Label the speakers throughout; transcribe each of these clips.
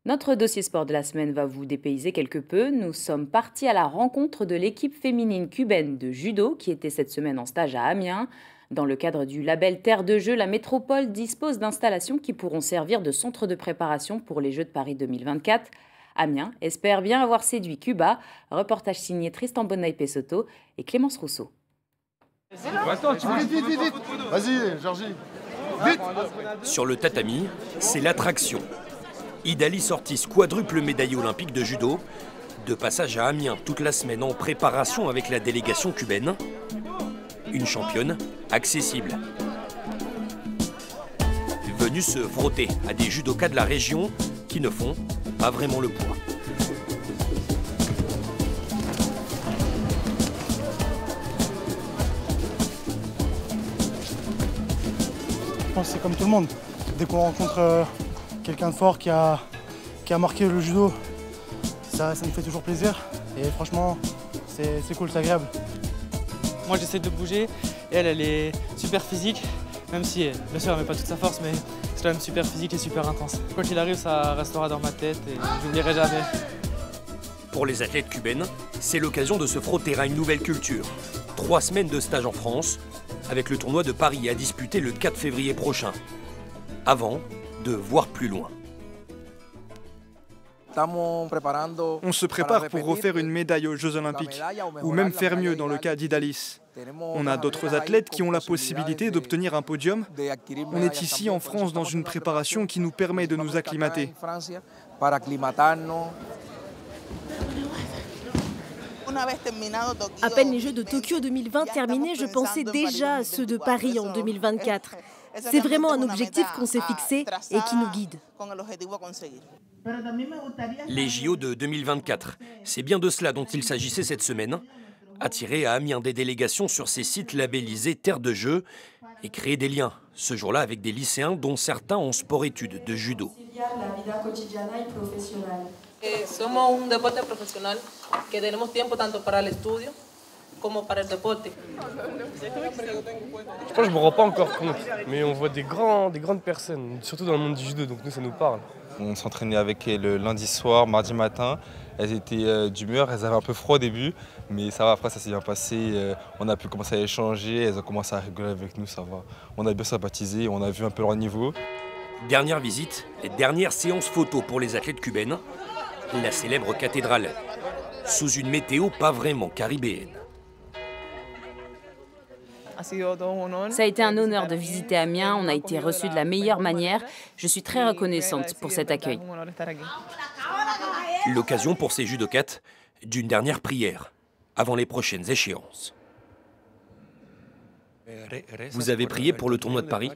Speaker 1: Notre dossier sport de la semaine va vous dépayser quelque peu. Nous sommes partis à la rencontre de l'équipe féminine cubaine de judo qui était cette semaine en stage à Amiens. Dans le cadre du label Terre de Jeux, la métropole dispose d'installations qui pourront servir de centre de préparation pour les Jeux de Paris 2024. Amiens espère bien avoir séduit Cuba. Reportage signé Tristan Bonnaï-Pessoto et Clémence Rousseau.
Speaker 2: Attends, vite. Vas-y, Georgie. Vite.
Speaker 3: Sur le tatami, c'est l'attraction. Idalis Ortiz, quadruple médaillée olympique de judo, de passage à Amiens toute la semaine en préparation avec la délégation cubaine. Une championne accessible. Venue se frotter à des judokas de la région qui ne font pas vraiment le poids.
Speaker 4: Je pense que c'est comme tout le monde. Dès qu'on rencontre quelqu'un de fort qui a marqué le judo, ça nous fait toujours plaisir. Et franchement, c'est cool, c'est agréable.
Speaker 5: Moi j'essaie de bouger et elle est super physique, même si bien sûr elle met pas toute sa force, mais c'est quand même super physique et super intense. Quoi qu'il arrive, ça restera dans ma tête et je n'oublierai jamais.
Speaker 3: Pour les athlètes cubaines, c'est l'occasion de se frotter à une nouvelle culture. 3 semaines de stage en France, avec le tournoi de Paris à disputer le 4 février prochain. Avant de voir plus loin.
Speaker 6: On se prépare pour refaire une médaille aux Jeux Olympiques, ou même faire mieux dans le cas d'Idalis. On a d'autres athlètes qui ont la possibilité d'obtenir un podium. On est ici en France dans une préparation qui nous permet de nous acclimater.
Speaker 7: À peine les Jeux de Tokyo 2020 terminés, je pensais déjà à ceux de Paris en 2024. C'est vraiment un objectif qu'on s'est fixé et qui nous guide.
Speaker 3: Les JO de 2024, c'est bien de cela dont il s'agissait cette semaine. Attirer à Amiens des délégations sur ces sites labellisés Terre de Jeux et créer des liens, ce jour-là avec des lycéens dont certains ont sport-études de judo.
Speaker 8: Somos un deporte profesional que tenemos tiempo tanto para el estudio como para el deporte.
Speaker 9: Je pense que je me rends pas encore compte, mais on voit des grandes personnes, surtout dans le monde du judo, donc nous ça nous parle.
Speaker 10: On s'entraînait avec elles le lundi soir, mardi matin. Elles étaient d'humeur, elles avaient un peu froid au début, mais ça va, après ça s'est bien passé. On a pu commencer à échanger, elles ont commencé à rigoler avec nous, ça va. On a bien sympathisé, on a vu un peu leur niveau.
Speaker 3: Dernière visite, et dernière séance photo pour les athlètes cubaines. La célèbre cathédrale, sous une météo pas vraiment caribéenne.
Speaker 1: Ça a été un honneur de visiter Amiens, on a été reçus de la meilleure manière. Je suis très reconnaissante pour cet accueil.
Speaker 3: L'occasion pour ces judokates d'une dernière prière avant les prochaines échéances. Vous avez prié pour le tournoi de Paris?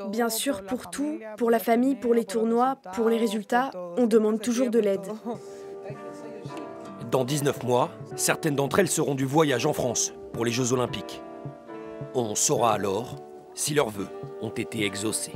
Speaker 7: Bien sûr, pour tout, pour la famille, pour les tournois, pour les résultats, on demande toujours de l'aide.
Speaker 3: Dans 19 mois, certaines d'entre elles seront du voyage en France pour les Jeux Olympiques. On saura alors si leurs vœux ont été exaucés.